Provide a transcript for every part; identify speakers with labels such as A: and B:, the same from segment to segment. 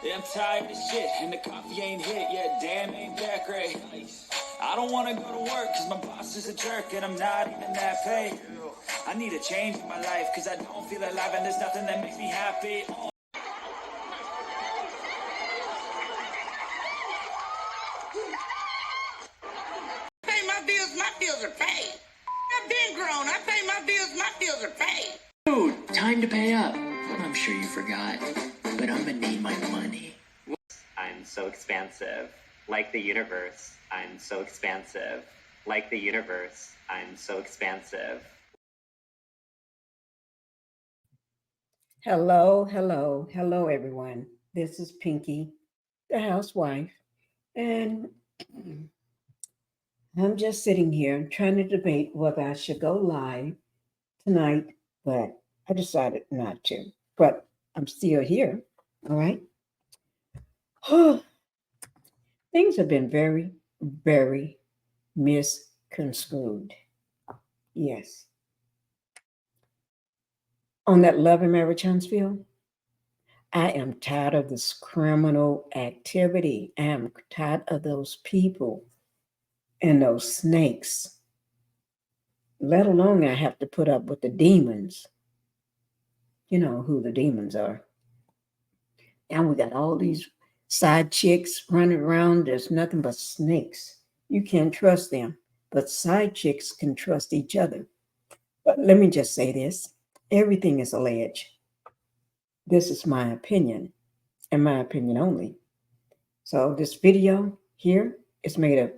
A: Yeah, I'm tired of shit, and the coffee ain't hit yet. Damn, ain't that great. I don't wanna go to work, cause my boss is a jerk, and I'm not even that paid. I need a change in my life, cause I don't feel alive, and there's nothing that makes me happy.
B: Pay my bills are paid. I've been grown. I pay my bills are paid.
C: Dude, time to pay up. I'm sure you forgot, but I'm gonna need my money.
D: I'm so expansive. Like the universe, I'm so expansive. Like the universe, I'm so expansive.
E: Hello, hello, hello, everyone. This is Pinkie, the housewife, and I'm just sitting here trying to debate whether I should go live tonight, but I decided not to. But I'm still here, all right? Things have been very, very misconstrued. Yes. On that Love and Marriage Huntsville, I am tired of this criminal activity. I am tired of those people and those snakes, let alone I have to put up with the demons. You know who the demons are. And we got all these side chicks running around. There's nothing but snakes. You can't trust them, but side chicks can trust each other. But let me just say this, everything is alleged. This is my opinion, and my opinion only. So this video here is made up,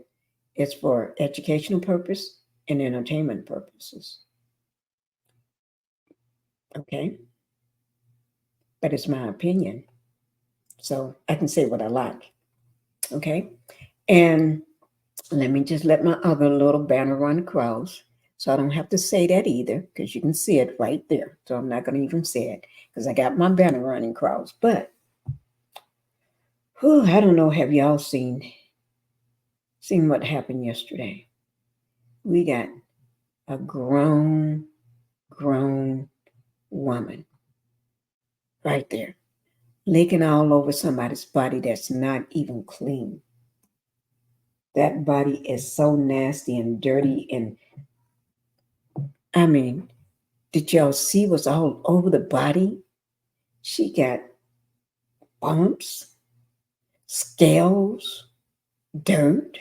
E: it's for educational purpose and entertainment purposes. Okay? But it's my opinion. So I can say what I like. Okay? And let me just let my other little banner run across. So I don't have to say that either, because you can see it right there. So I'm not going to even say it because I got my banner running across. But I don't know. Have y'all seen what happened yesterday? We got a grown woman right there, licking all over somebody's body that's not even clean. That body is so nasty and dirty. And I mean, did y'all see what's all over the body? She got bumps, scales, dirt,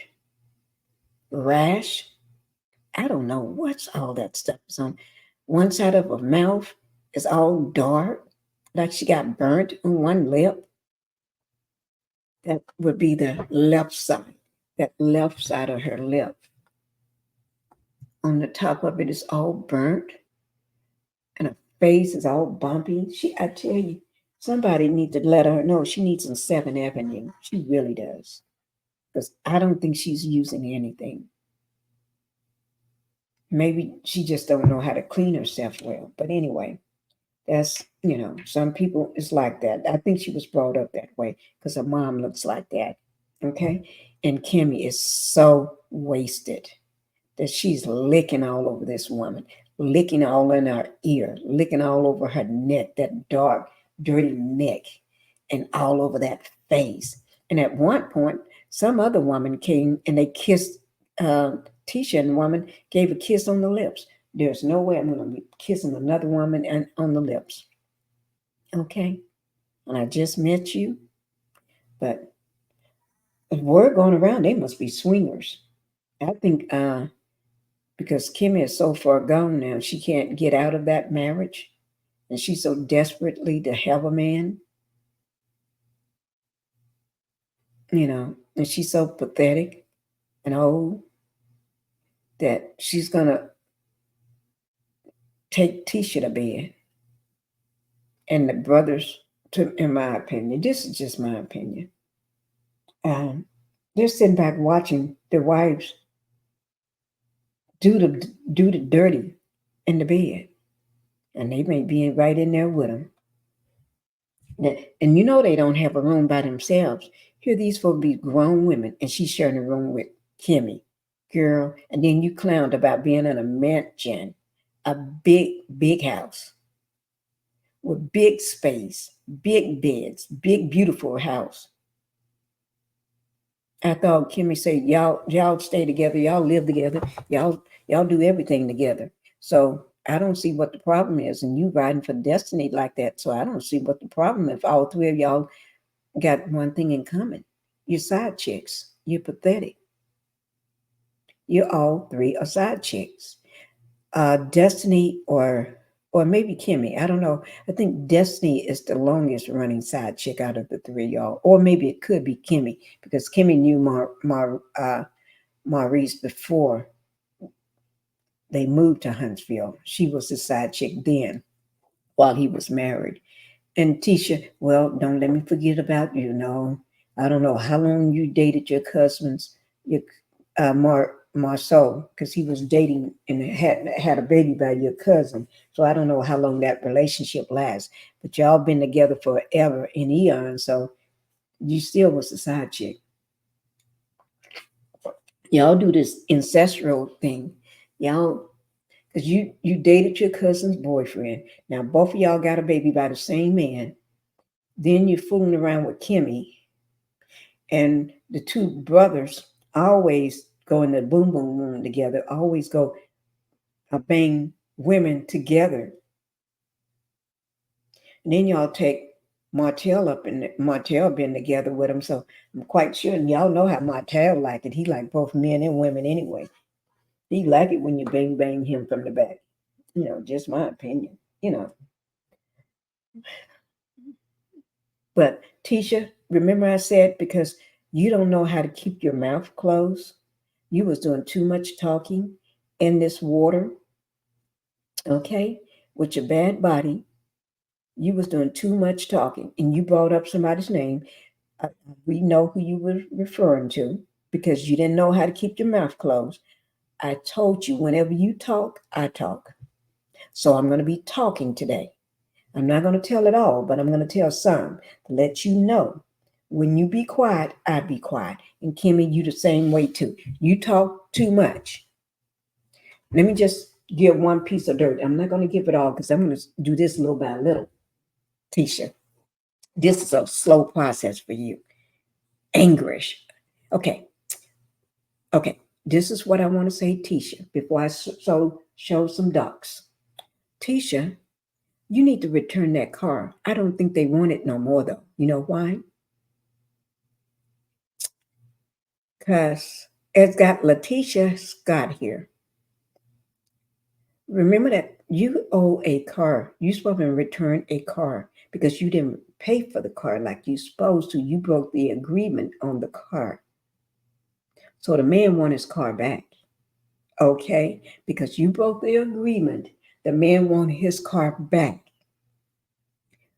E: rash. I don't know what's all that stuff is on. One side of her mouth is all dark, like she got burnt on one lip. That would be the left side, that left side of her lip. On the top of it is all burnt, and her face is all bumpy. I tell you, somebody needs to let her know she needs some 7th Avenue. She really does. Because I don't think she's using anything. Maybe she just don't know how to clean herself well. But anyway, that's, some people is like that. I think she was brought up that way because her mom looks like that. Okay? And Kimmi is so wasted that she's licking all over this woman, licking all in her ear, licking all over her neck, that dark, dirty neck, and all over that face. And at one point, some other woman came and they kissed Tisha, and the woman gave a kiss on the lips. There's no way I'm going to be kissing another woman on the lips. Okay? And I just met you, but if word going around, they must be swingers. I think because Kimmi is so far gone now, she can't get out of that marriage, and she's so desperately to have a man, and she's so pathetic and old that she's gonna take Tisha to bed, and the brothers, in my opinion, this is just my opinion, they're sitting back watching their wives do the dirty in the bed, and they may be right in there with them. And they don't have a room by themselves. Here these folks be grown women, and she's sharing a room with Kimmi, girl. And then you clowned about being in a mansion, a big house. with big space, big beds, big beautiful house. I thought Kimmy said, y'all stay together, y'all live together, y'all do everything together. So I don't see what the problem is. And you riding for destiny like that. So I don't see what the problem is. If all three of y'all got one thing in common. You're side chicks. You're pathetic. You're all three are side chicks. Destiny or maybe Kimmy. I don't know. I think Destiny is the longest running side chick out of the three of y'all. Or maybe it could be Kimmy because Kimmy knew Maurice before they moved to Huntsville. She was the side chick then while he was married. And Tisha, well, don't let me forget about you. No, I don't know how long you dated your cousins, your Marceau, because he was dating and had a baby by your cousin. So I don't know how long that relationship lasts. But y'all been together forever in eons. So you still was a side chick. Y'all do this ancestral thing. Y'all, because you dated your cousin's boyfriend. Now both of y'all got a baby by the same man. Then you're fooling around with Kimmy. And the two brothers always go in the boom boom room together, always go bang women together. And then y'all take Martell up, and Martell been together with him. So I'm quite sure, and y'all know how Martell like it. He like both men and women anyway. He like it when you bang bang him from the back. Just my opinion. But Tisha, remember I said because you don't know how to keep your mouth closed. You was doing too much talking in this water, okay, with your bad body. You was doing too much talking, and you brought up somebody's name. We know who you were referring to because you didn't know how to keep your mouth closed. I told you whenever you talk, I talk. So I'm going to be talking today. I'm not going to tell it all, but I'm going to tell some to let you know. When you be quiet, I be quiet. And Kimmy, you the same way too. You talk too much. Let me just give one piece of dirt. I'm not going to give it all because I'm going to do this little by little. Tisha, this is a slow process for you. Angrish. Okay. This is what I want to say, Tisha, before I show some ducks. Tisha, you need to return that car. I don't think they want it no more, though. You know why? Because it's got Latisha Scott here. Remember that you owe a car. You're supposed to return a car because you didn't pay for the car like you're supposed to. You broke the agreement on the car. So the man wants his car back. Okay? Because you broke the agreement. The man wants his car back.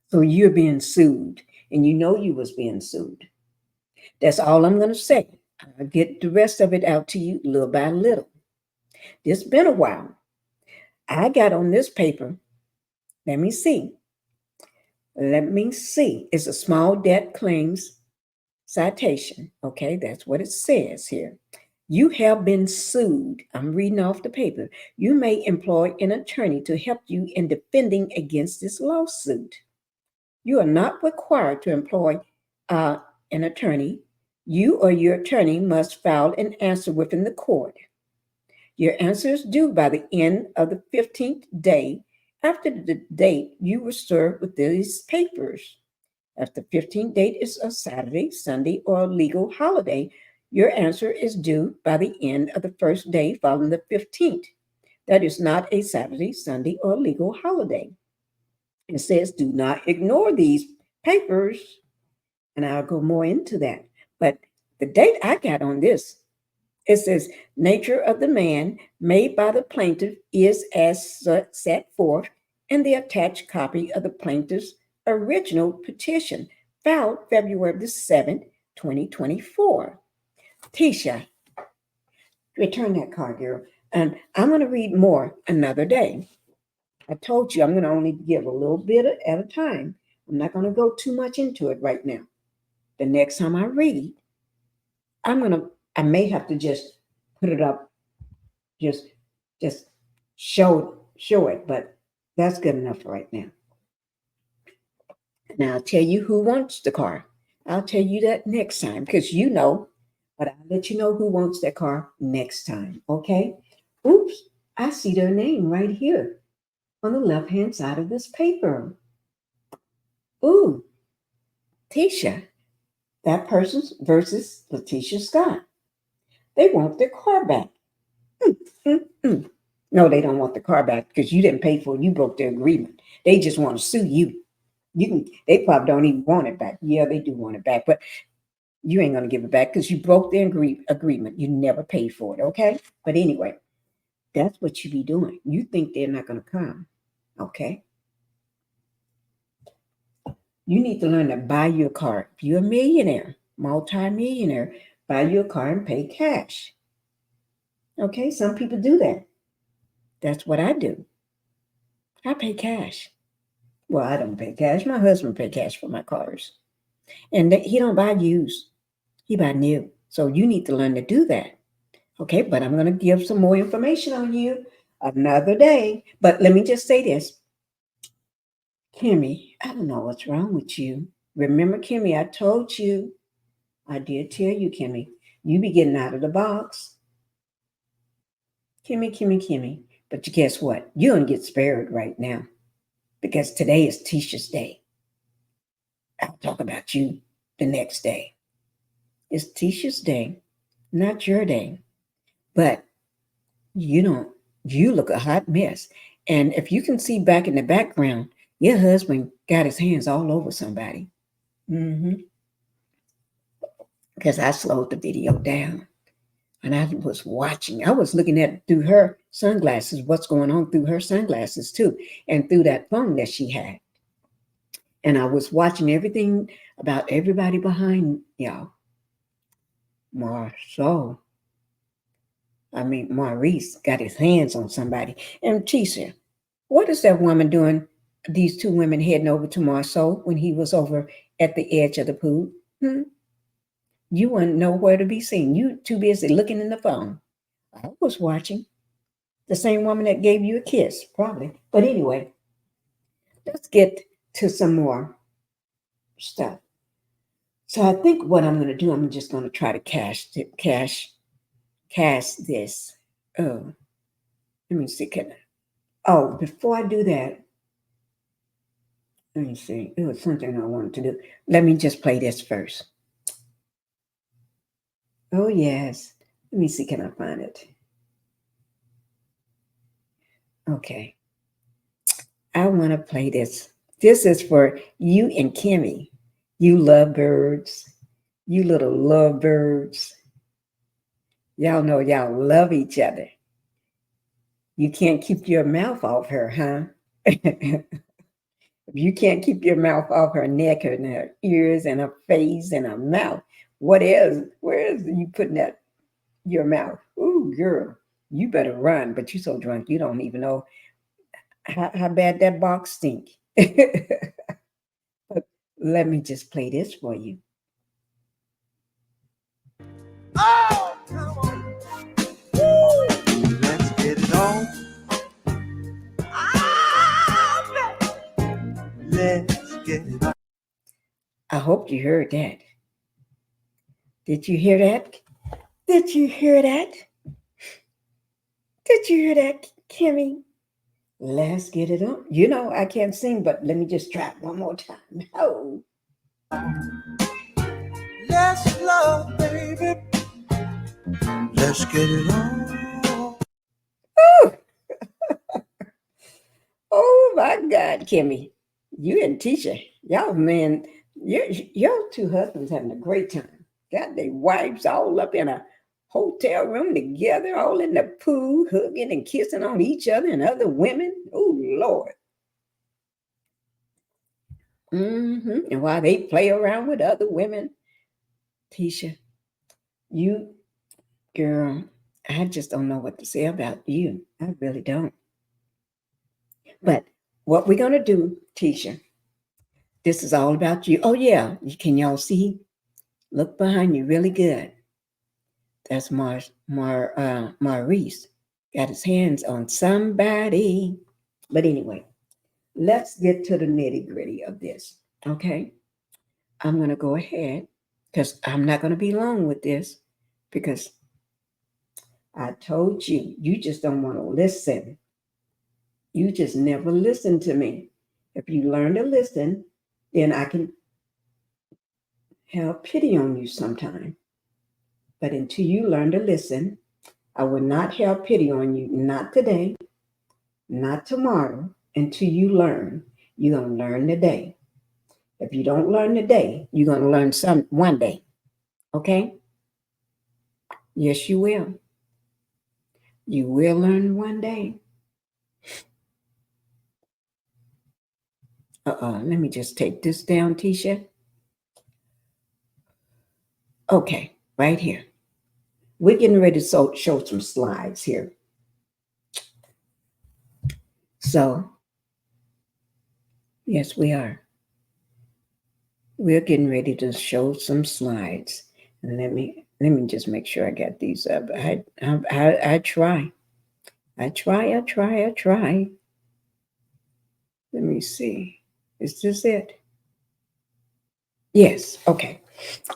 E: So you're being sued. And you know you was being sued. That's all I'm going to say. I'll get the rest of it out to you little by little. It's been a while. I got on this paper. Let me see. It's a small debt claims citation. Okay, that's what it says here. You have been sued. I'm reading off the paper. You may employ an attorney to help you in defending against this lawsuit. You are not required to employ an attorney. You or your attorney must file an answer within the court. Your answer is due by the end of the 15th day after the date you were served with these papers. If the 15th date is a Saturday, Sunday, or a legal holiday, your answer is due by the end of the first day following the 15th. That is not a Saturday, Sunday, or legal holiday. It says do not ignore these papers, and I'll go more into that. But the date I got on this, it says nature of the man made by the plaintiff is as set forth in the attached copy of the plaintiff's original petition filed February the 7th, 2024. Tisha, return that card, girl. And I'm going to read more another day. I told you I'm going to only give a little bit at a time. I'm not going to go too much into it right now. The next time I read, I may have to just put it up, just show it, but that's good enough right now. And I'll tell you who wants the car. I'll tell you that next time because you know, but I'll let you know who wants that car next time. Okay? Oops, I see their name right here on the left hand side of this paper. Ooh, Tisha. That person's versus Latisha Scott. They want their car back. Mm, mm, mm. No, they don't want the car back because you didn't pay for it. You broke the agreement. They just want to sue you. You can. They probably don't even want it back. Yeah, they do want it back, but you ain't gonna give it back because you broke the agreement. You never paid for it. Okay. But anyway, that's what you be doing. You think they're not gonna come. Okay. You need to learn to buy your car. If you're a millionaire, multi-millionaire, buy your car and pay cash. Okay, some people do that. That's what I do. I pay cash. Well, I don't pay cash. My husband pay cash for my cars. And he don't buy used. He buy new. So you need to learn to do that. Okay, but I'm going to give some more information on you another day. But let me just say this. Kimmi, I don't know what's wrong with you. Remember, Kimmi, I told you. I did tell you, Kimmi. You be getting out of the box. Kimmi. But guess what? You're going to get spared right now because today is Tisha's day. I'll talk about you the next day. It's Tisha's day, not your day. But you look a hot mess. And if you can see back in the background, your husband got his hands all over somebody. Because I slowed the video down. And I was watching. I was looking at through her sunglasses, what's going on through her sunglasses too, and through that phone that she had. And I was watching everything about everybody behind y'all. Maurice got his hands on somebody. And Tisha, what is that woman doing? These two women heading over to Marceau when he was over at the edge of the pool. You weren't nowhere to be seen. You too busy looking in the phone. I was watching. The same woman that gave you a kiss, probably. But anyway, let's get to some more stuff. So I think what I'm going to do, I'm just going to try to cast this. Oh, let me see. Before I do that, let me see. It was something I wanted to do. Let me just play this first. Oh, yes. Let me see. Can I find it? Okay. I want to play this. This is for you and Kimmi. You lovebirds. You little lovebirds. Y'all know y'all love each other. You can't keep your mouth off her, huh? If you can't keep your mouth off her neck and her ears and her face and her mouth, what else? Where is you putting that your mouth? Ooh, girl, you better run. But you're so drunk, you don't even know how bad that box stink. But let me just play this for you.
F: Oh, come on. Woo. Let's get it on. Let's get it on.
E: I hope you heard that. Did you hear that? Did you hear that? Did you hear that, Kimmi? Let's get it on. You know, I can't sing, but let me just try it one more time. Oh.
F: Let's love, baby. Let's get it on.
E: Oh my God, Kimmi. You and Tisha, y'all, man, your two husbands having a great time. Got their wives all up in a hotel room together, all in the pool, hugging and kissing on each other and other women. Oh, Lord. And while they play around with other women, Tisha, you, girl, I just don't know what to say about you. I really don't. But what we're going to do, Tisha, this is all about you. Oh, yeah. Can y'all see? Look behind you really good. That's Maurice. Got his hands on somebody. But anyway, let's get to the nitty gritty of this. Okay, I'm going to go ahead because I'm not going to be long with this because I told you, you just don't want to listen. You just never listen to me. If you learn to listen, then I can have pity on you sometime. But until you learn to listen, I will not have pity on you. Not today, not tomorrow, until you learn. You're going to learn today. If you don't learn today, you're going to learn some one day. Okay? Yes, you will. You will learn one day. Let me just take this down, Tisha. Okay, right here. We're getting ready to show some slides here. So, yes, we are. We're getting ready to show some slides. And let me just make sure I got these up. I try. I try. Let me see. Is this it? Yes. Okay.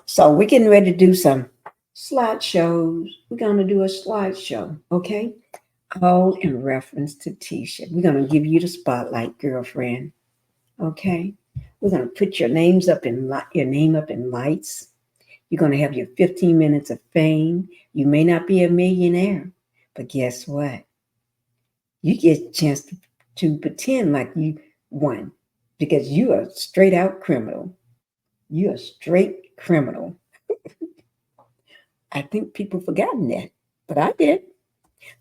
E: So we're getting ready to do some slideshows. We're going to do a slideshow. Okay. All in reference to Tisha. We're going to give you the spotlight, girlfriend. Okay. We're going to put your name up in lights. You're going to have your 15 minutes of fame. You may not be a millionaire, but guess what? You get a chance to pretend like you won because you are a straight out criminal. You're a straight criminal. I think people forgotten that, but I did.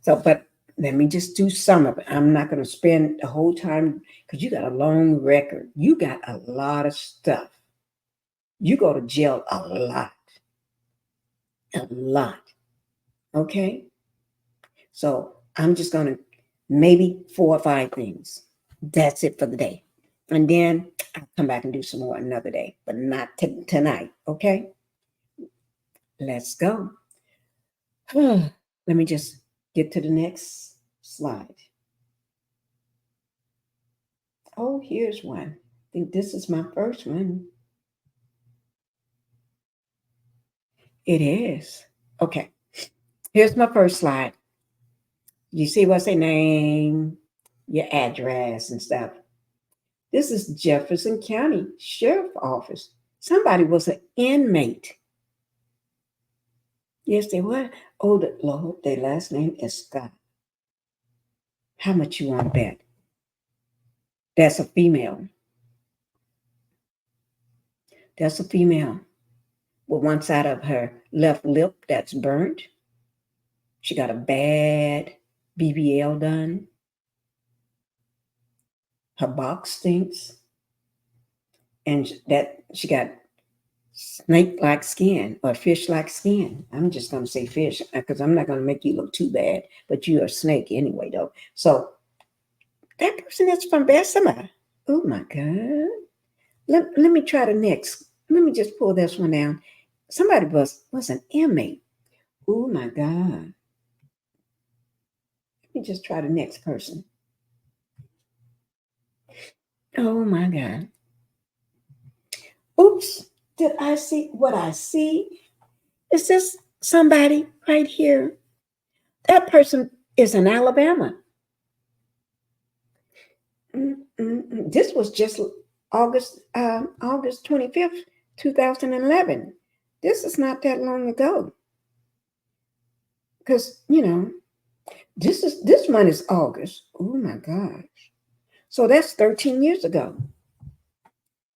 E: So, but let me just do some of it. I'm not going to spend the whole time because you got a long record. You got a lot of stuff. You go to jail a lot. A lot. Okay? So I'm just going to maybe 4 or 5 things. That's it for the day. And then I'll come back and do some more another day, but not tonight. Okay? Let's go. Let me just get to the next slide. Oh, here's one. I think this is my first one. It is. Okay. Here's my first slide. You see what's their name, your address and stuff. This is Jefferson County Sheriff Office. Somebody was an inmate. Yes, they were. Oh, Lord, their last name is Scott. How much you want to bet? That's a female. That's a female. With one side of her left lip that's burnt. She got a bad BBL done. Her box stinks. And that she got snake-like skin or fish-like skin. I'm just going to say fish because I'm not going to make you look too bad, but you're a snake anyway, though. So that person that's from Bessemer. Oh, my God. Let me try the next. Let me just pull this one down. Somebody was an inmate. Oh, my God. Let me just try the next person. Oh, my God. Oops. Did I see what I see? Is this somebody right here? That person is in Alabama. This was just August 25th, 2011. This is not that long ago. Because, this month is August. Oh my gosh. So that's 13 years ago.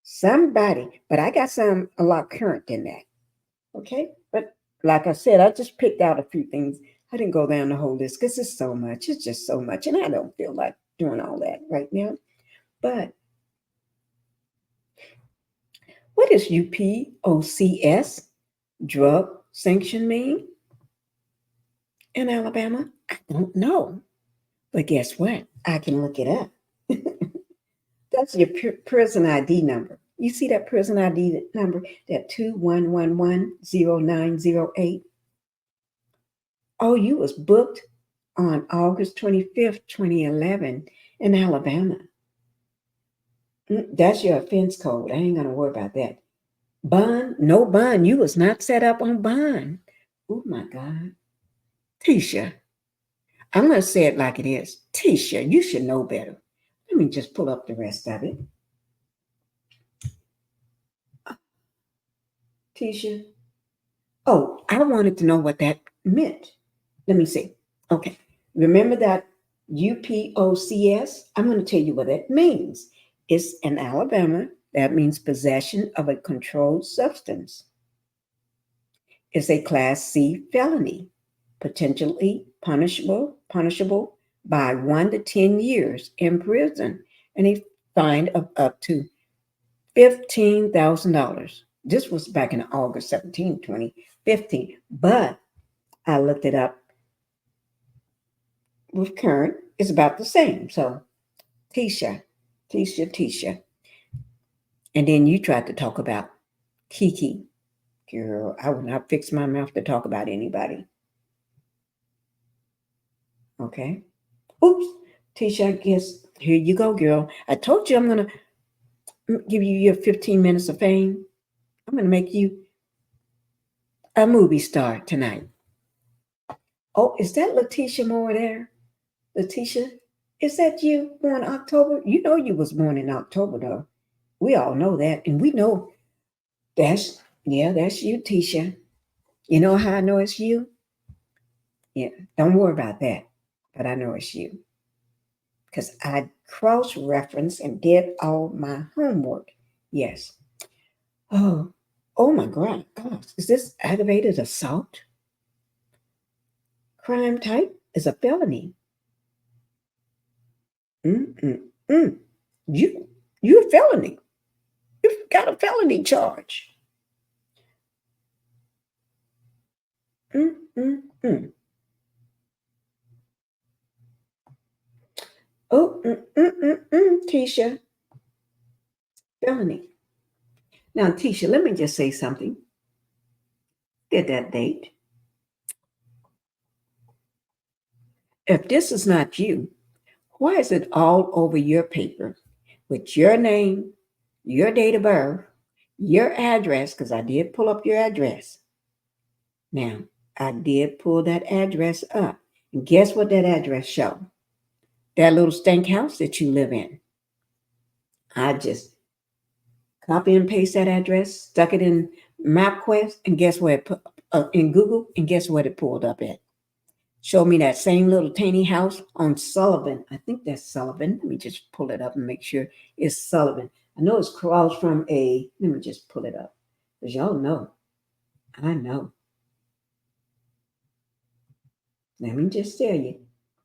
E: Somebody, but I got some a lot current than that. Okay. But like I said, I just picked out a few things. I didn't go down the whole list because it's so much. It's just so much. And I don't feel like doing all that right now. But what does UPOCS, drug sanction, mean in Alabama? I don't know. But guess what? I can look it up. That's your prison ID number. You see that prison ID number, that 21110908? Oh, you was booked on August 25th, 2011 in Alabama. That's your offense code. I ain't gonna worry about that. Bond, no bond. You was not set up on bond. Oh my God. Tisha, I'm gonna say it like it is. Tisha, you should know better. Let me just pull up the rest of it. Tisha. Oh, I wanted to know what that meant. Let me see. Okay. Remember that UPOCS? I'm going to tell you what that means. It's in Alabama. That means possession of a controlled substance. It's a Class C felony, potentially punishable by 1 to 10 years in prison and a fine of up to $15,000. This was back in August 17, 2015. But I looked it up with current. It's about the same. So, Tisha. And then you tried to talk about Kiki. Girl, I would not fix my mouth to talk about anybody. Okay. Oops. Tisha, I guess here you go, girl. I told you I'm going to give you your 15 minutes of fame. I'm going to make you a movie star tonight. Oh, is that Latisha Moore there? Latisha, is that you born October? You know you was born in October, though. We all know that. And we know that's you, Tisha. You know how I know it's you? Yeah, don't worry about that. But I know it's you. Because I cross-referenced and did all my homework. Yes. Oh my God. Gosh, is this aggravated assault? Crime type is a felony. Mm-mm-mm. You're a felony. You've got a felony charge. Mm-mm-mm. Oh, Tisha, felony. Now, Tisha, let me just say something. Get that date. If this is not you, why is it all over your paper with your name, your date of birth, your address? Because I did pull up your address. Now, I did pull that address up. And guess what that address showed? That little stank house that you live in. I just copy and paste that address, stuck it in MapQuest, and guess where it put in Google, and guess what it pulled up at? Showed me that same little tiny house on Sullivan. I think that's Sullivan. Let me just pull it up and make sure it's Sullivan. I know it's across from a, let me just pull it up. Because y'all know. I know. Let me just tell you.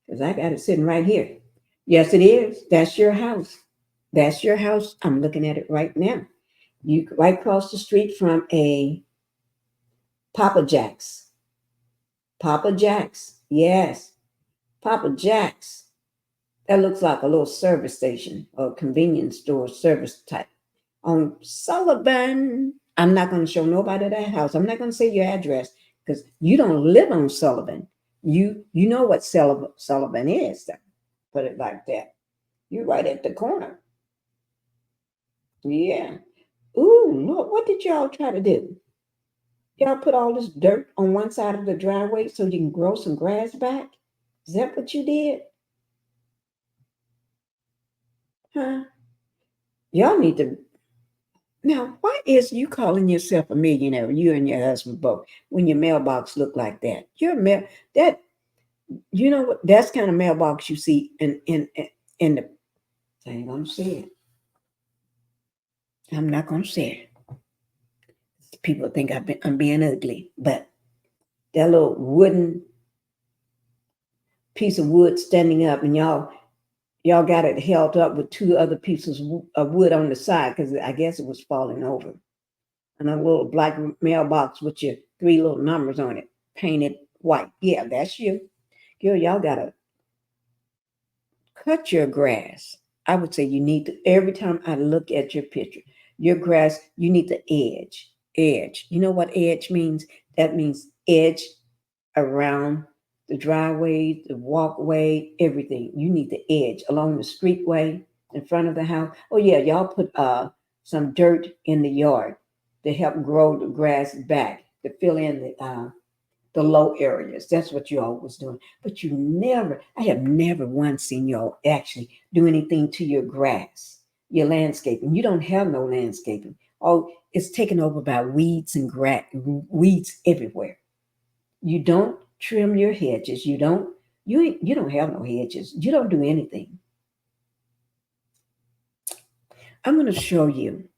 E: Because I got it sitting right here. Yes, it is. That's your house. That's your house. I'm looking at it right now. You right across the street from a Papa Jack's. Papa Jack's. Yes. Papa Jack's. That looks like a little service station or convenience store service type. On Sullivan. I'm not going to show nobody that house. I'm not going to say your address because you don't live on Sullivan. You know what Sullivan is. Put it like that. You're right at the corner. Yeah. Ooh, Lord, what did y'all try to do? Y'all put all this dirt on one side of the driveway so you can grow some grass back? Is that what you did? Huh? Y'all need to. Now, why is you calling yourself a millionaire, you and your husband both, when your mailbox look like that? That you know what? That's kind of mailbox you see in the. I ain't gonna say it. I'm not gonna say it. People think I'm being ugly, but that little wooden piece of wood standing up, and y'all got it held up with two other pieces of wood on the side because I guess it was falling over. And a little black mailbox with your 3 little numbers on it, painted white. Yeah, that's you. Girl, y'all gotta cut your grass. I would say you need to, every time I look at your picture, your grass, you need the edge. Edge. You know what edge means? That means edge around the driveway, the walkway, everything. You need the edge along the streetway. in front of the house. Oh yeah, y'all put some dirt in the yard to help grow the grass back to fill in the low areas. That's what you all was doing. But you never, I have never once seen y'all actually do anything to your grass, your landscaping. You don't have no landscaping. Oh, it's taken over by weeds and weeds everywhere. You don't trim your hedges. You don't have no hedges. You don't do anything. I'm going to show you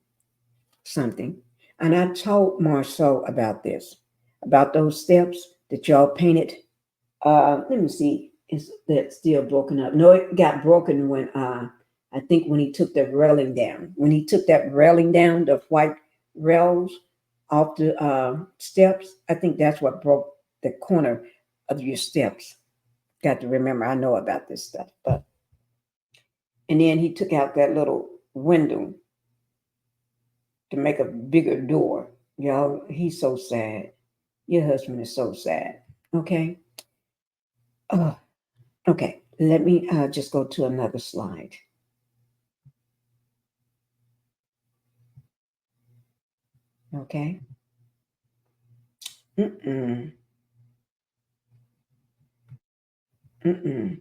E: something. And I told Marceau about this, about those steps that y'all painted. Let me see. Is that still broken up? No, it got broken when I think when he took the railing down. When he took that railing down, the white rails off the steps, I think that's what broke the corner of your steps. Got to remember, I know about this stuff. But and then he took out that little window to make a bigger door. Y'all, he's so sad. Your husband is so sad. Okay. Oh, okay. Let me just go to another slide. Okay. Mm-mm. Mm-mm.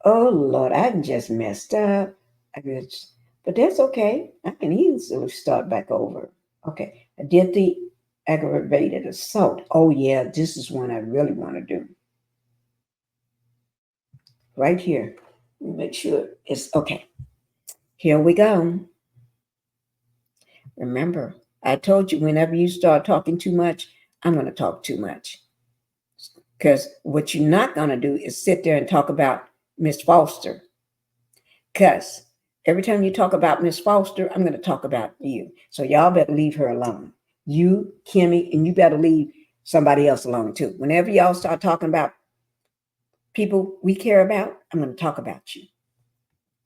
E: Oh Lord, I just messed up. But that's okay. I can easily start back over. Okay. I did the aggravated assault. Oh yeah, this is one I really want to do. Right here. Make sure it's okay. Here we go. Remember, I told you whenever you start talking too much, I'm going to talk too much. Because what you're not going to do is sit there and talk about Miss Foster. Because every time you talk about Miss Foster, I'm going to talk about you. So y'all better leave her alone. You, Kimmi, and you better leave somebody else alone too. Whenever y'all start talking about people we care about, I'm going to talk about you.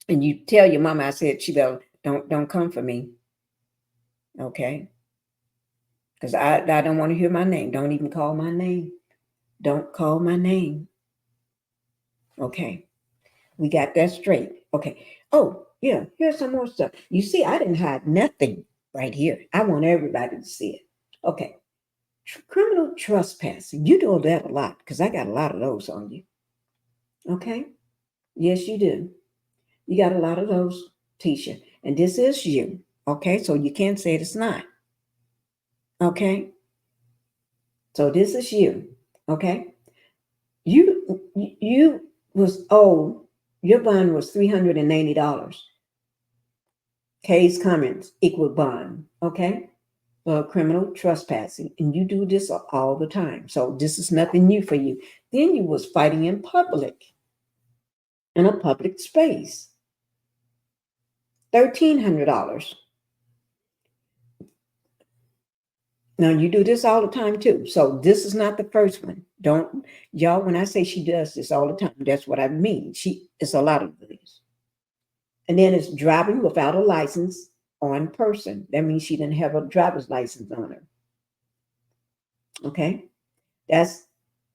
E: And you tell your mama I said she better don't come for me. Okay? Because I don't want to hear my name. Don't even call my name. Don't call my name. Okay. We got that straight. Okay. Oh, yeah. Here's some more stuff. You see, I didn't hide nothing right here. I want everybody to see it. Okay. Criminal trespassing. You do that a lot because I got a lot of those on you. Okay. Yes, you do. You got a lot of those, Tisha. And this is you. Okay. So you can't say it's not. Okay. So this is you. Okay. You was owed, your bond was $380. Case Cummins equal bond, okay? For criminal trespassing. And you do this all the time. So this is nothing new for you. Then you was fighting in public, in a public space. $1,300. Now you do this all the time too. So this is not the first one. Don't y'all, when I say she does this all the time, that's what I mean. It's a lot of these. And then it's driving without a license on person. That means she didn't have a driver's license on her. Okay. That's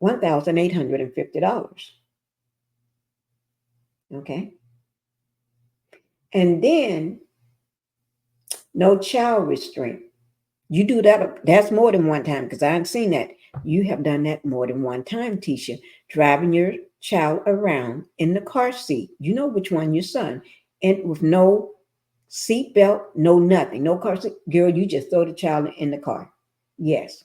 E: $1,850. Okay. And then no child restraint. You do that. That's more than one time because I haven't seen that. You have done that more than one time, Tisha. Driving your child around in the car seat. You know which one, your son. And with no seat belt, no nothing, no car seat. Girl, you just throw the child in the car. Yes.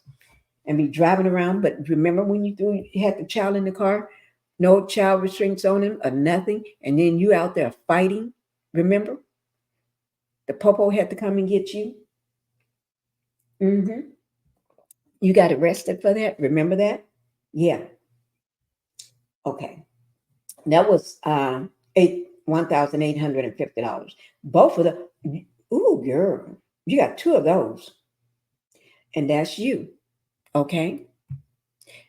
E: And be driving around. But remember when you had the child in the car? No child restraints on him or nothing. And then you out there fighting. Remember? The popo had to come and get you. Mm-hmm. You got arrested for that. Remember that? Yeah. Okay. That was $1,850. Both of them. Ooh, girl. You got two of those. And that's you. Okay.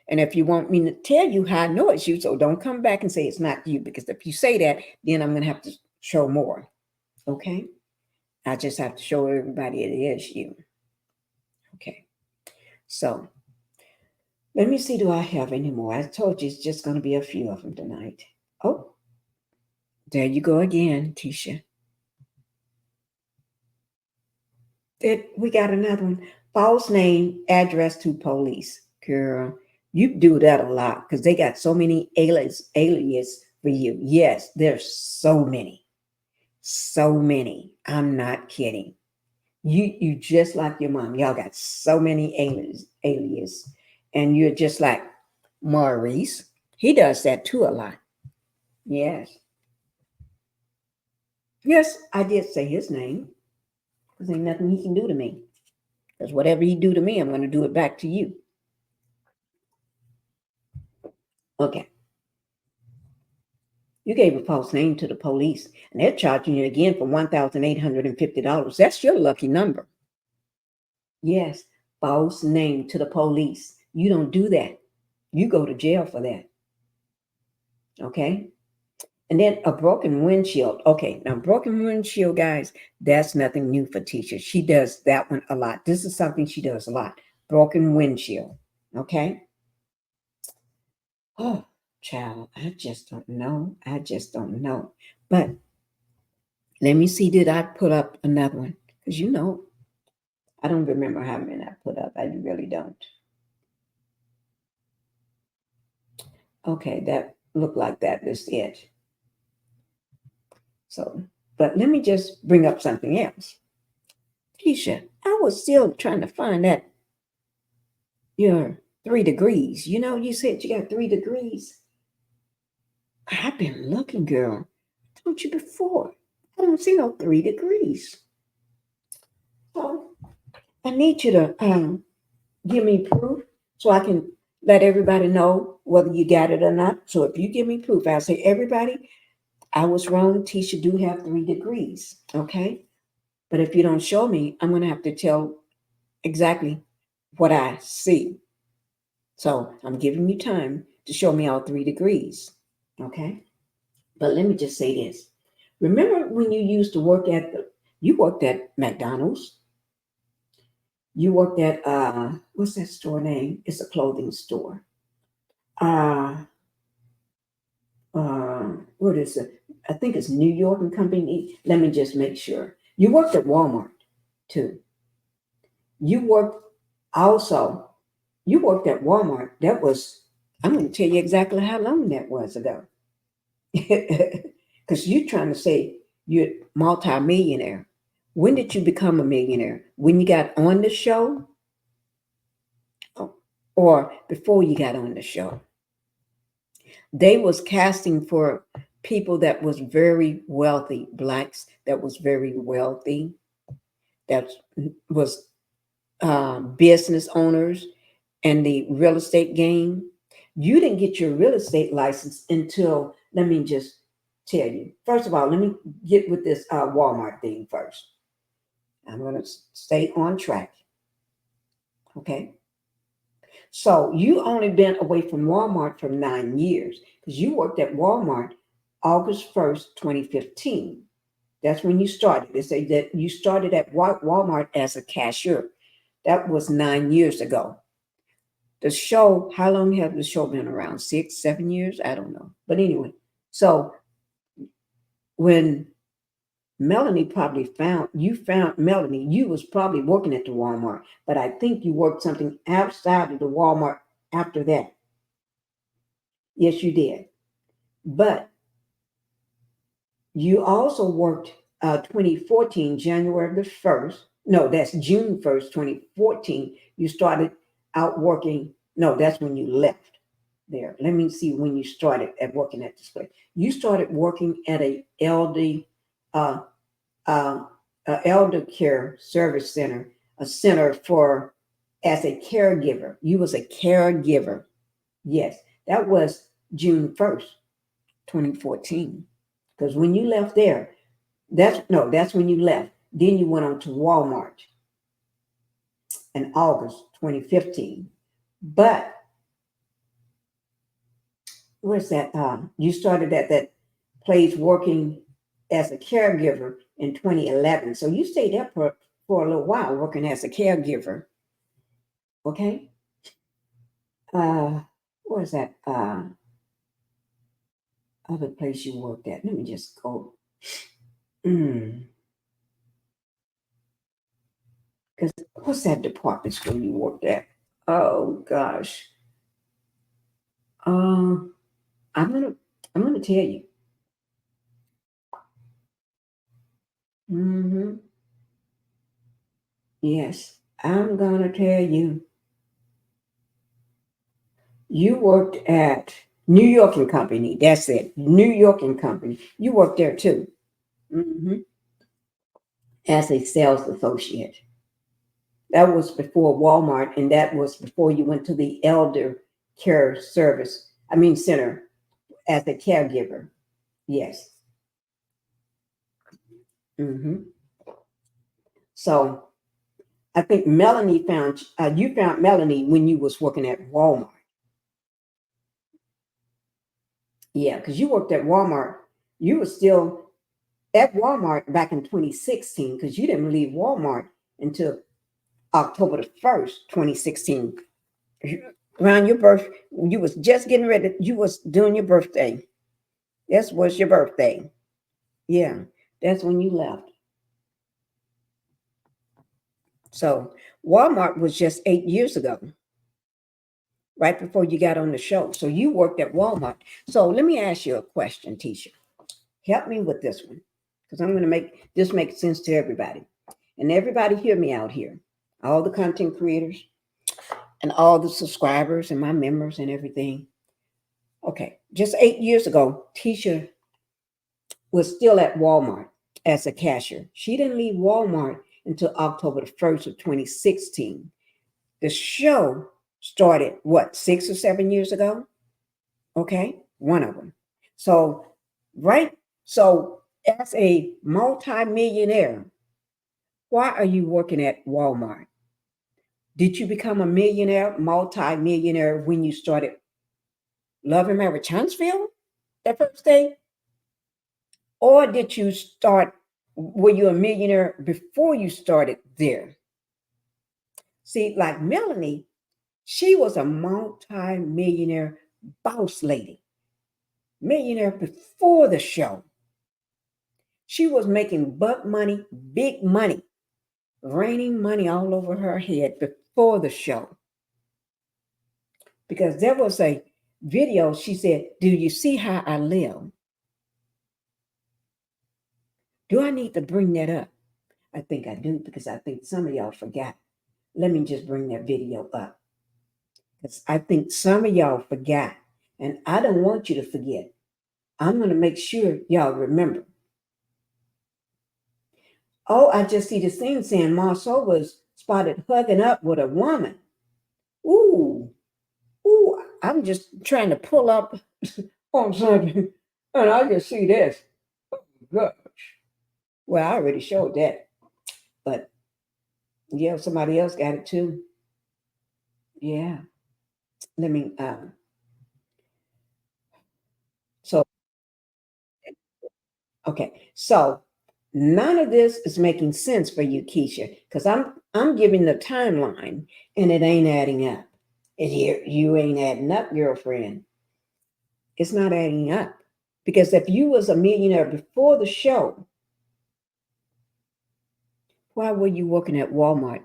E: And if you want me to tell you how I know it's you, so don't come back and say it's not you, because if you say that, then I'm going to have to show more. Okay. I just have to show everybody it is you. Okay. So let me see, do I have any more? I told you it's just going to be a few of them tonight. Oh, there you go again, Tisha. We got another one. False name, address to police. Girl, you do that a lot because they got so many alias for you. Yes, there's so many. So many. I'm not kidding. You just like your mom. Y'all got so many alias. And you're just like Maurice. He does that too a lot. Yes. Yes, I did say his name. Because ain't nothing he can do to me. Because whatever he do to me, I'm going to do it back to you. Okay. You gave a false name to the police, and they're charging you again for $1,850. That's your lucky number. Yes, false name to the police. You don't do that. You go to jail for that. Okay. And then a broken windshield. Okay, now broken windshield, guys, that's nothing new for Tisha. She does that one a lot. This is something she does a lot. Broken windshield. Okay. Oh, child, I just don't know. I just don't know. But let me see, did I put up another one? Because I don't remember how many I put up. I really don't. Okay, that looked like that is it. So, but let me just bring up something else. Tisha, I was still trying to find that your 3 degrees. You said you got 3 degrees. I've been looking, girl. I told you before. I don't see no 3 degrees. So I need you to give me proof so I can let everybody know whether you got it or not. So if you give me proof, I'll say, everybody, I was wrong. Tisha do have 3 degrees. Okay. But if you don't show me, I'm going to have to tell exactly what I see. So I'm giving you time to show me all 3 degrees. Okay. But let me just say this. Remember when you used to you worked at McDonald's? You worked at, what's that store name? It's a clothing store. Uh, what is it? I think it's New York and Company. Let me just make sure. You worked at Walmart too. You worked also, you worked at Walmart. I'm going to tell you exactly how long that was ago. Because you're trying to say you're multi-millionaire. When did you become a millionaire? When you got on the show? Or before you got on the show? They was casting for people that was very wealthy, blacks that was very wealthy, that was business owners and the real estate game. You didn't get your real estate license until, let me just tell you. First of all, let me get with this Walmart thing first. I'm going to stay on track. Okay. So you only been away from Walmart for 9 years because you worked at Walmart August 1st, 2015. That's when you started. They say that you started at Walmart as a cashier. That was 9 years ago. The show, how long have the show been around? 6, 7 years? I don't know. But anyway, so when Melanie probably found Melanie, you was probably working at the Walmart, but I think you worked something outside of the Walmart after that. Yes, you did. But you also worked 2014, January the 1st. No, that's June 1st, 2014. You started out working. No, that's when you left there. Let me see when you started at working at this place. You started working at a uh, elder care service center, a center for as a caregiver. You was a caregiver. Yes, that was June 1st, 2014. Because when you left there, that's when you left. Then you went on to Walmart in August 2015. But where's that? You started at that place working as a caregiver in 2011. So you stayed there for a little while working as a caregiver. Okay. Where's that other place you worked at? Let me just go. Because what's that department store you worked at? Oh gosh. I'm gonna tell you. Yes, I'm gonna tell you. You worked at New York and Company. That's it. New York and Company. You worked there too. hmm As a sales associate. That was before Walmart, and that was before you went to the elder care service. I mean, center as a caregiver. Yes. hmm So I think Melanie found you found Melanie when you was working at Walmart. Yeah, because you worked at Walmart. You were still at Walmart back in 2016 because you didn't leave Walmart until October the 1st, 2016. Around your birth, you was just getting ready. You was doing your birthday. This was your birthday. Yeah, that's when you left. So Walmart was just 8 years ago, right before you got on the show. So you worked at Walmart. So let me ask you a question, Tisha. Help me with this one, because I'm going to make this make sense to everybody. And everybody hear me out here. All the content creators and all the subscribers and my members and everything. Okay, just 8 years ago, Tisha was still at Walmart as a cashier. She didn't leave Walmart until October the 1st of 2016. The show started, what, 6 or 7 years ago? Okay, one of them. So, right? So, as a multi-millionaire, why are you working at Walmart? Did you become a millionaire, multi-millionaire when you started Love and Marriage Huntsville that first day? Or did you start, were you a millionaire before you started there? See, like Melanie, she was a multi-millionaire boss lady, millionaire before the show. She was making buck money, big money, raining money all over her head before the show. Because there was a video, she said, "Do you see how I live?" Do I need to bring that up? I think I do, because I think some of y'all forgot. Let me just bring that video up, because I think some of y'all forgot, and I don't want you to forget. I'm going to make sure y'all remember. Oh, I just see the scene saying Marceau was spotted hugging up with a woman. Ooh, ooh, I'm just trying to pull up on something, and I just see this. Oh, gosh. Well, I already showed that, but yeah, somebody else got it too. Yeah. Let me, so, okay. So none of this is making sense for you, Keisha, because I'm giving the timeline and it ain't adding up. And here you ain't adding up, girlfriend. It's not adding up. Because if you was a millionaire before the show, why were you working at Walmart?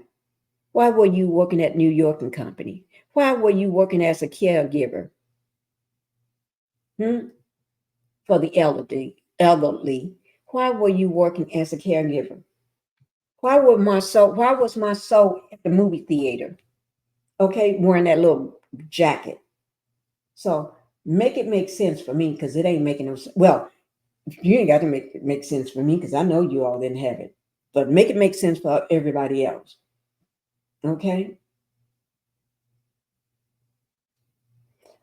E: Why were you working at New York and Company? Why were you working as a caregiver? For the elderly. Why were you working as a caregiver? Why was my soul at the movie theater? Okay, wearing that little jacket. So make it make sense for me, because it ain't making no sense. Well, you ain't got to make it make sense for me, because I know you all didn't have it. But make it make sense for everybody else. Okay?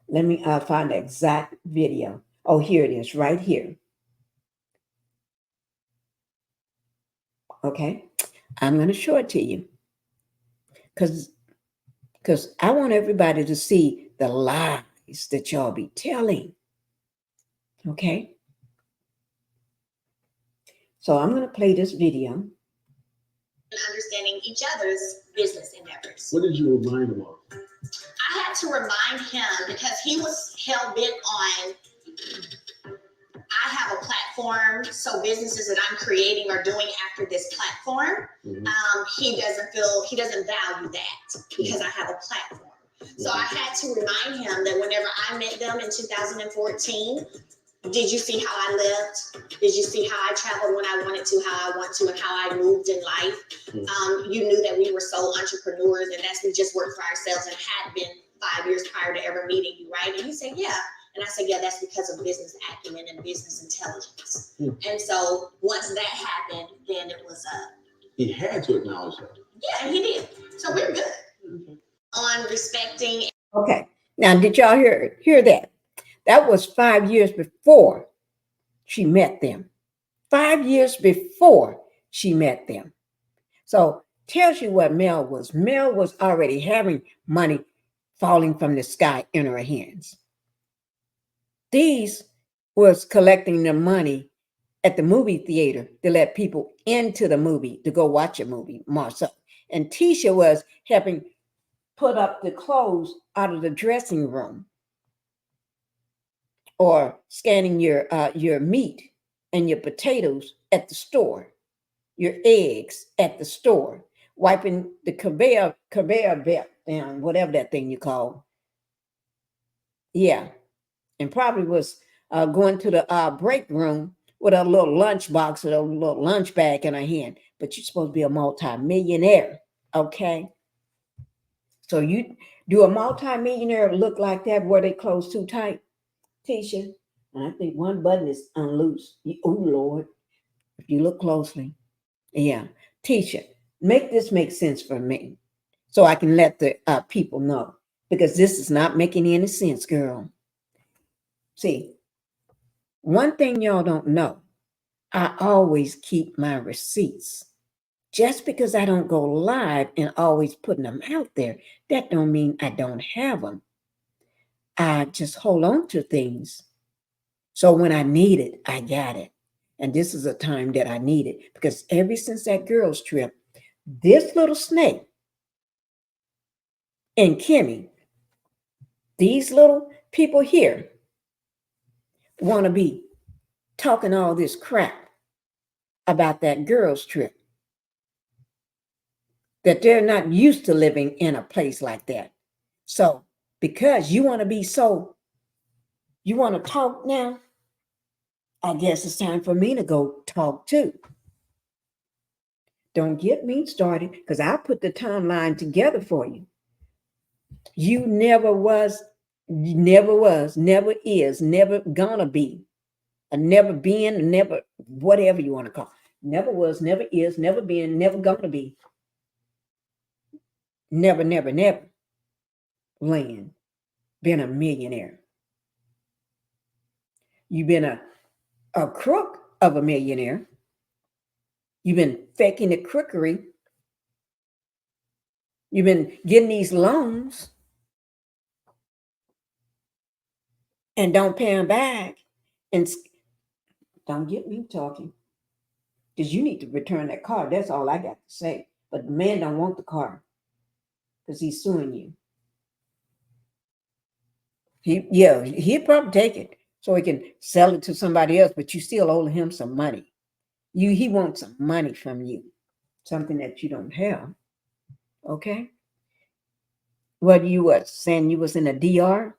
E: Let me find the exact video. Oh, here it is, right here. Okay? I'm going to show it to you. Because I want everybody to see the lies that y'all be telling. Okay? So I'm going to play this video.
G: Understanding each other's business endeavors.
H: What did you remind him of?
G: I had to remind him because he was hell bent on I have a platform, so businesses that I'm creating or doing after this platform, he doesn't value that because I have a platform. So I had to remind him that whenever I met them in 2014, did you see how I lived? Did you see how I traveled when I wanted to, how I want to, and how I moved in life? You knew that we were sole entrepreneurs and that's we just worked for ourselves and had been 5 years prior to ever meeting you, right? And he said, yeah. And I said, yeah, that's because of business acumen and business intelligence. And so once that happened, then it was
F: He had to acknowledge that.
G: yeah, he did. So we're good on respecting.
E: Okay. Now, did y'all hear that? That was 5 years before she met them. 5 years before she met them. So tells you what Mel was. Mel was already having money falling from the sky in her hands. These was collecting the money at the movie theater to let people into the movie to go watch a movie, Marcel. And Tisha was helping put up the clothes out of the dressing room, or scanning your meat and your potatoes at the store, your eggs at the store, wiping the conveyor belt down, whatever that thing you call. Yeah, and probably was going to the break room with a little lunch box or a little lunch bag in her hand. But you're supposed to be a multi-millionaire, okay? So you do a multi-millionaire look like that? Wear their clothes too tight, Tisha? I think one button is unloose. Oh Lord, if you look closely, yeah, Tisha, make this make sense for me, so I can let the people know, because this is not making any sense, girl. See, one thing y'all don't know, I always keep my receipts. Just because I don't go live and always putting them out there, that don't mean I don't have them. I just hold on to things. So when I need it, I got it. And this is a time that I need it, because ever since that girls' trip, this little snake and Kimmi, these little people here want to be talking all this crap about that girls' trip, that they're not used to living in a place like that. So because you want to be so, you want to talk now, I guess it's time for me to go talk too. Don't get me started, because I put the timeline together for you. You never was, never is, never gonna be, a never been, never, whatever you want to call it. Never was, never is, never been, never gonna be. Never, land, been a millionaire. You've been a crook of a millionaire. You've been faking the crookery. You've been getting these loans and don't pay them back. And don't get me talking, because you need to return that car. That's all I got to say. But the man don't want the car because he's suing you. He'd probably take it so he can sell it to somebody else, but you still owe him some money. He wants some money from you, something that you don't have. Okay? What you was saying, you was in a DR?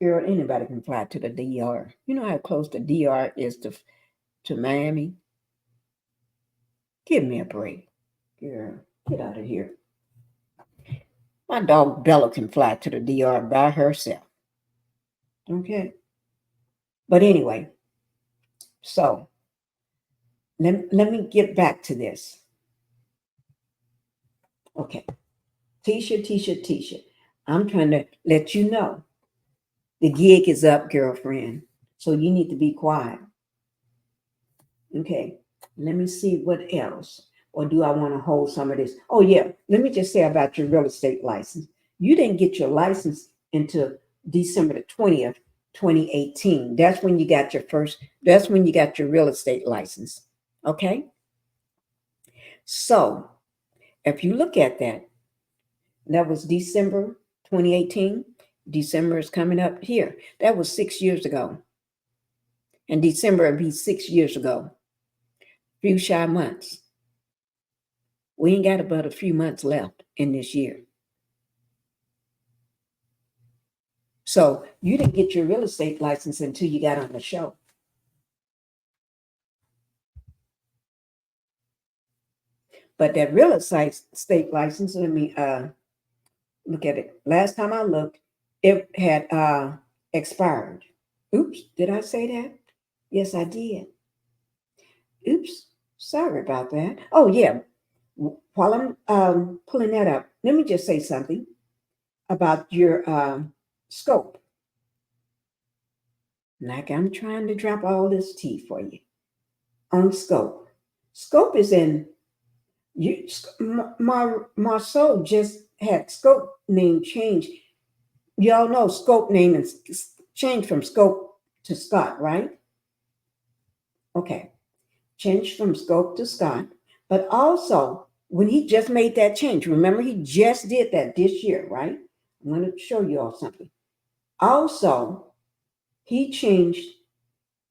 E: Girl, anybody can fly to the DR. You know how close the DR is to Miami? Give me a break. Girl, get out of here. My dog Bella can fly to the DR by herself. Okay? But anyway, so let me get back to this. Okay. Tisha. I'm trying to let you know the gig is up, girlfriend. So you need to be quiet. Okay. Let me see what else. Or do I want to hold some of this? Oh, yeah. Let me just say about your real estate license. You didn't get your license until December the 20th, 2018. That's when you got your real estate license. Okay. So if you look at that, that was December 2018. December is coming up here. That was 6 years ago. In December, it'll be 6 years ago. Few shy months. We ain't got about a few months left in this year. So you didn't get your real estate license until you got on the show. But that real estate license, let me look at it. Last time I looked, it had expired. Oops, did I say that? Yes, I did. Oops, sorry about that. Oh, yeah. While I'm pulling that up, let me just say something about your scope. Like I'm trying to drop all this tea for you on scope. Scope is in you. Marceau just had scope name change. Y'all know scope name is changed from scope to Scott, right? Okay, changed from scope to Scott. But also, when he just made that change, remember he just did that this year, right? I'm going to show you all something. Also, he changed.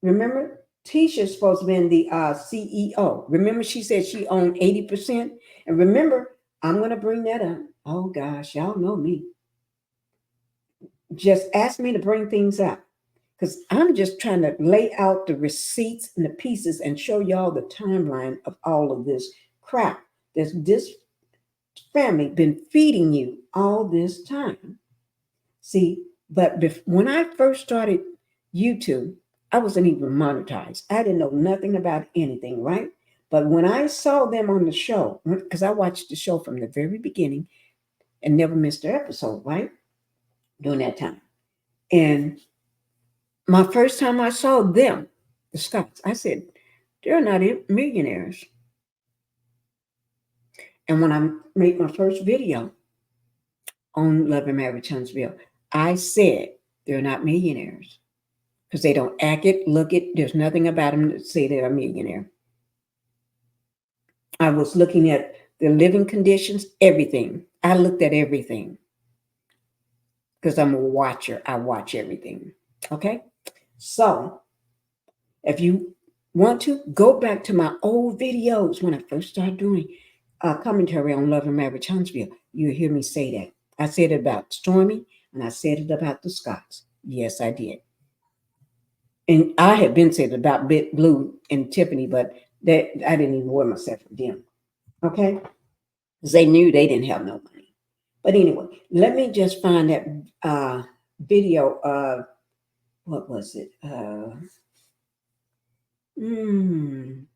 E: Remember, Tisha's supposed to be the CEO. Remember, she said she owned 80%. And remember, I'm going to bring that up. Oh gosh, y'all know me. Just ask me to bring things up because I'm just trying to lay out the receipts and the pieces and show y'all the timeline of all of this crap that this family been feeding you all this time. See, but when I first started YouTube, I wasn't even monetized. I didn't know nothing about anything, right? But when I saw them on the show, because I watched the show from the very beginning and never missed an episode, right? During that time. And my first time I saw them, the Scotts, I said, they're not millionaires. And when I made my first video on Love and Marriage Huntsville, I said, they're not millionaires. Because they don't act it, look it. There's nothing about them that say they're a millionaire. I was looking at their living conditions, everything. I looked at everything. Because I'm a watcher. I watch everything. Okay? So, if you want to, go back to my old videos when I first started doing commentary on Love and Marriage Huntsville. You'll hear me say that. I said it about Stormy, and I said it about the Scotts. Yes, I did. And I had been said about Blue and Tiffany, but that I didn't even worry myself for them. Okay? Because they knew they didn't have no money. But anyway, let me just find that video of, what was it? Let me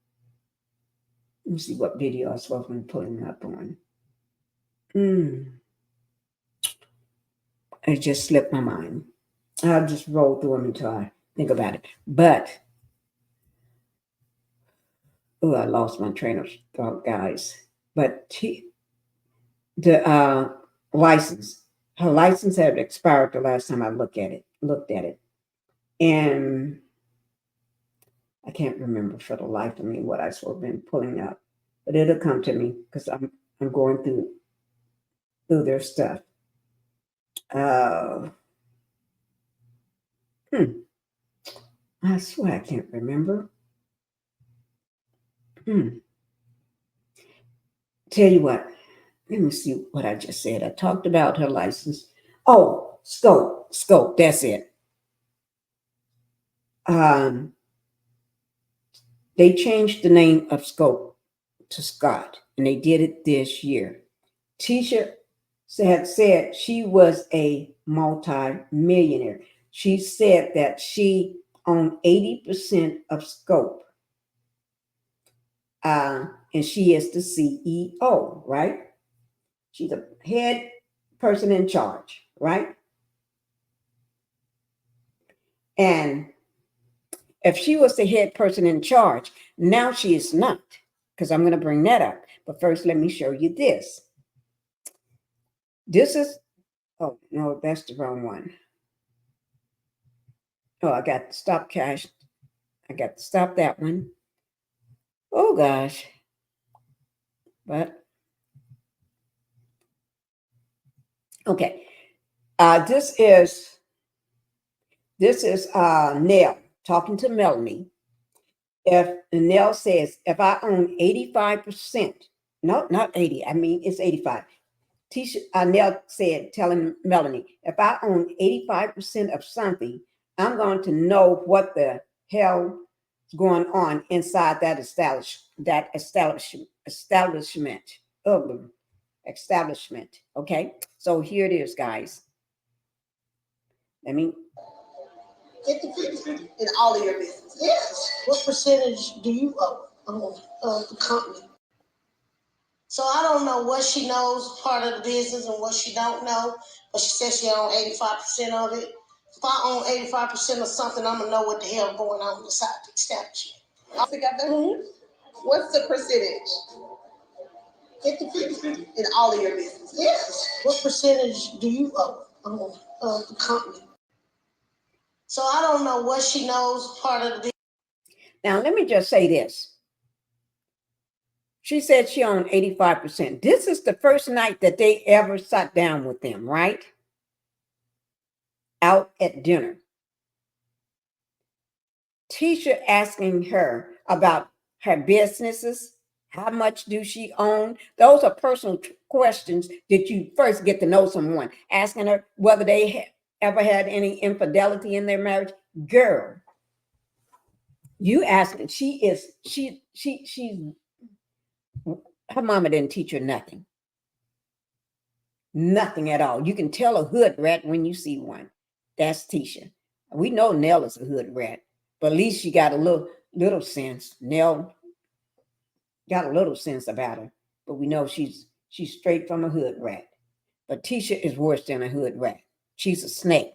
E: see what video I was supposed to be putting up on. It just slipped my mind. I'll just roll through them until I think about it. But, I lost my train of thought, guys. But the license, her license had expired the last time I looked at it. And I can't remember for the life of me what I sort of been pulling up. But it'll come to me because I'm going through their stuff. I swear I can't remember. Tell you what, let me see what I just said. I talked about her license. Oh, scope, that's it. They changed the name of Scope to Scott, and they did it this year. Tisha had said she was a multi-millionaire. She said that she owned 80% of Scope. And she is the CEO, right? She's the head person in charge, right? And if she was the head person in charge, now she is not, because I'm going to bring that up. But first, let me show you this. This is, oh, no, that's the wrong one. Oh, I got to stop cash. I got to stop that one. Oh, gosh. But, okay. This is Nell. talking to Melanie. If Nell says, if I own 85%, no, not 80, I mean, it's 85. Nell said, telling Melanie, if I own 85% of something, I'm going to know what the hell is going on inside that establishment. Okay, so here it is, guys. I mean,
H: 50-50 in all of your business. Yes. What percentage do you own of the company? So I don't know what she knows part of the business and what she don't know, but she says she owns 85% of it. If I own 85% of something, I'm gonna know what the hell going on inside the establishment. I think I do. What's the percentage? 50-50 in all of your business. Yes. What percentage do you own of the company? So I don't know what she knows part of the.
E: Now, let me just say this. She said she owned 85%. This is the first night that they ever sat down with them, right? Out at dinner. Tisha asking her about her businesses. How much do she own? Those are personal questions that you first get to know someone. Asking her whether they ever had any infidelity in their marriage. Girl, you asking, she's her mama didn't teach her nothing. Nothing at all. You can tell a hood rat when you see one. That's Tisha. We know Nell is a hood rat, but at least she got a little sense. Nell got a little sense about her, but we know she's straight from a hood rat. But Tisha is worse than a hood rat. She's a snake.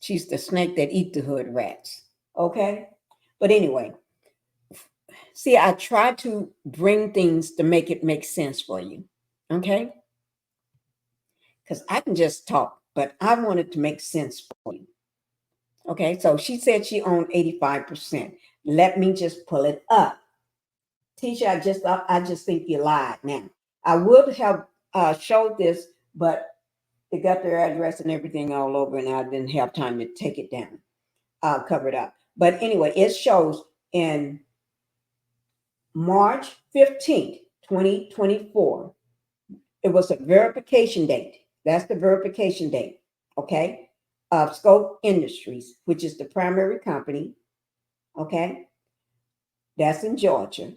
E: She's the snake that eat the hood rats. Okay? But anyway, see, I try to bring things to make it make sense for you. Okay? Because I can just talk, but I wanted to make sense for you. Okay, so she said she owned 85%. Let me just pull it up. Tisha, I just think you lied now. I would have showed this, but it got their address and everything all over, and I didn't have time to take it down, cover it up. But anyway, it shows in March 15th, 2024. It was a verification date. That's the verification date, okay, of Scope Industries, which is the primary company, okay? That's in Georgia.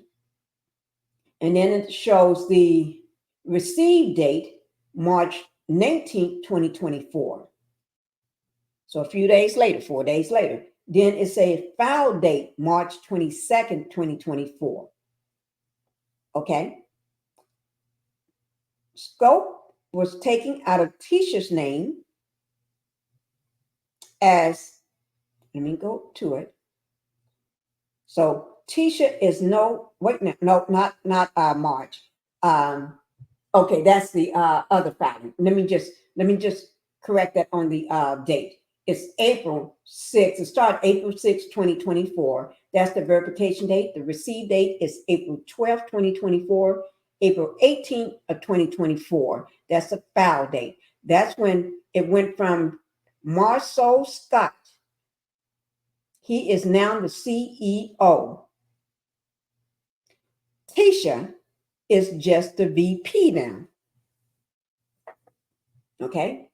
E: And then it shows the receive date, March 19th, 2024. So a few days later, 4 days later. Then it's a file date, March 22nd, 2024. Okay? Scope was taken out of Tisha's name as, let me go to it. So Tisha is not March. Okay, that's the other filing. Let me just correct that on the date. It's April 6th. It started April 6th, 2024. That's the verification date. The receive date is April 12th, 2024. April 18th of 2024. That's the file date. That's when it went from Marceau Scott. He is now the CEO. Tisha is just the VP now. Okay?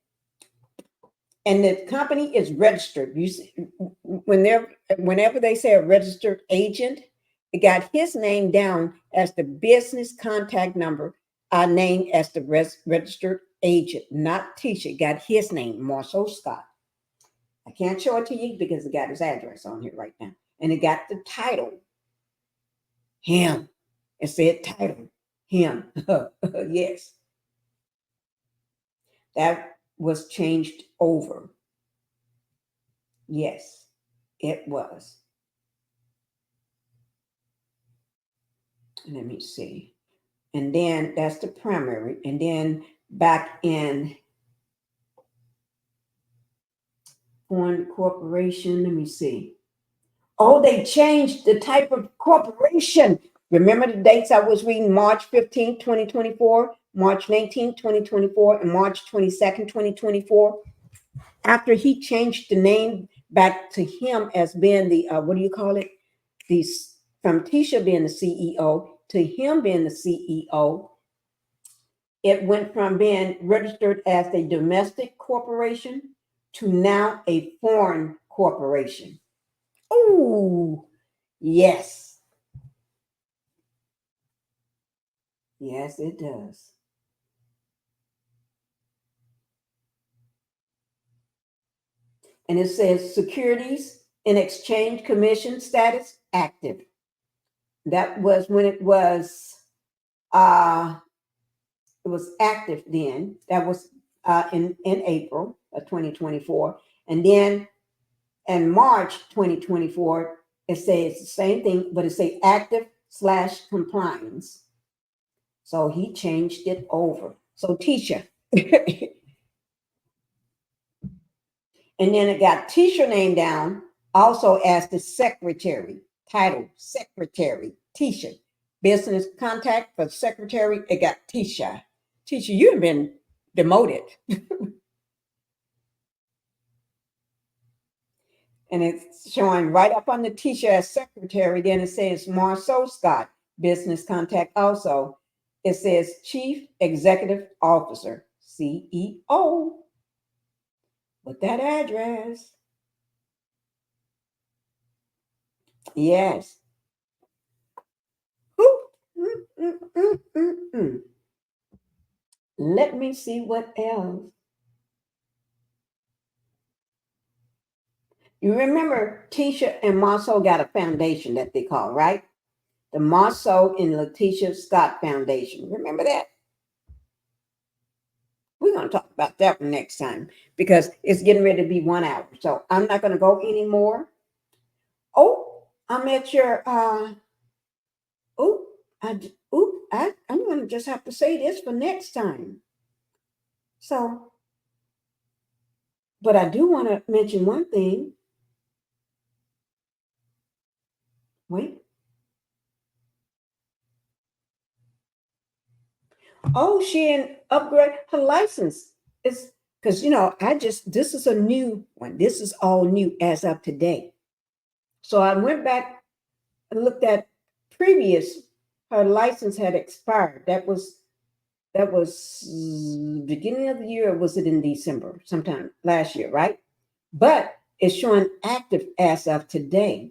E: And the company is registered. You see, whenever they say a registered agent, it got his name down as the business contact number, named as the registered agent, not Tisha. It got his name, Marceau Scott. I can't show it to you because it got his address on here right now. And it got the title, him. It said title, him. Yes. That was changed over. Yes, it was. Let me see. And then that's the primary. And then back in foreign corporation, let me see. Oh, they changed the type of corporation. Remember the dates I was reading? March 15th, 2024, March 19th, 2024, and March 22nd, 2024. After he changed the name, back to him as being the what do you call it? These from Tisha being the CEO to him being the CEO. It went from being registered as a domestic corporation to now a foreign corporation. Oh, yes. Yes, it does. And it says Securities and Exchange Commission status active. That was when it was active then. That was in April of 2024. And then in March 2024, it says the same thing, but it say active/compliance. So he changed it over. So Tisha. And then it got Tisha name down also as the secretary, title secretary, Tisha. Business contact for secretary, it got Tisha. Tisha, you have been demoted. And it's showing right up on the Tisha as secretary. Then it says Marceau Scott, business contact also. It says Chief Executive Officer, CEO. With that address. Yes. Let me see what else. You remember Tisha and Marceau got a foundation that they call, right? The Marceau and Latisha Scott Foundation. Remember that? We're going to talk about that one next time because it's getting ready to be 1 hour. So I'm not going to go anymore. Oh, I'm at your, I'm going to just have to say this for next time. So, but I do want to mention one thing. Wait. Oh, she didn't upgrade her license. It's because, this is a new one. This is all new as of today. So I went back and looked at previous, her license had expired. That was beginning of the year, or was it in December? Sometime last year, right? But it's showing active as of today.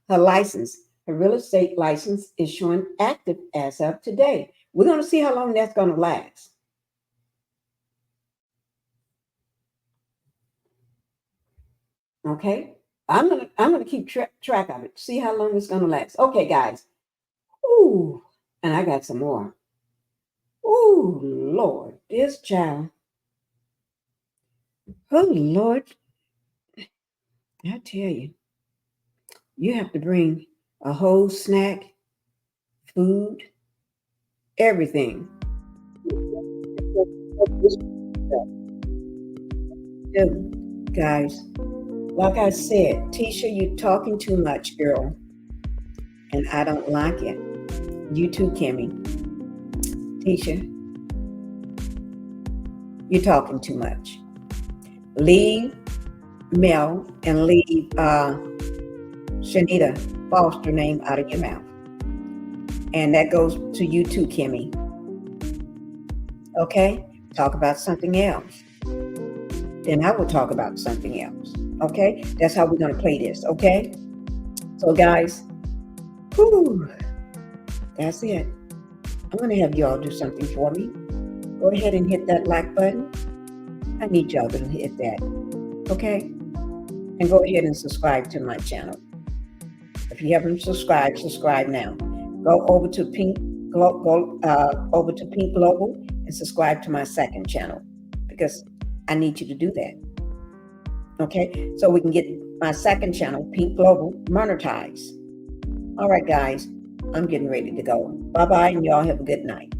E: Her license, her real estate license is showing active as of today. We're going to see how long that's going to last. Okay, I'm gonna keep track of it. See how long it's going to last. Okay, guys. Ooh, and I got some more. Ooh, Lord, this child. Oh, Lord, I tell you, you have to bring a whole snack, food, everything. Guys, like I said, Tisha, you're talking too much, girl. And I don't like it. You too, Kimmi. Tisha, you're talking too much. Leave Mel and leave Shanita Foster name out of your mouth. And that goes to you too, Kimmi. Okay? Talk about something else. Then I will talk about something else. Okay? That's how we're going to play this. Okay? So, guys, that's it. I'm going to have y'all do something for me. Go ahead and hit that like button. I need y'all to hit that. Okay? And go ahead and subscribe to my channel. If you haven't subscribed, subscribe now. Go over to Pink Global and subscribe to my second channel because I need you to do that. Okay? So we can get my second channel, Pink Global, monetized. All right, guys, I'm getting ready to go. Bye-bye, and y'all have a good night.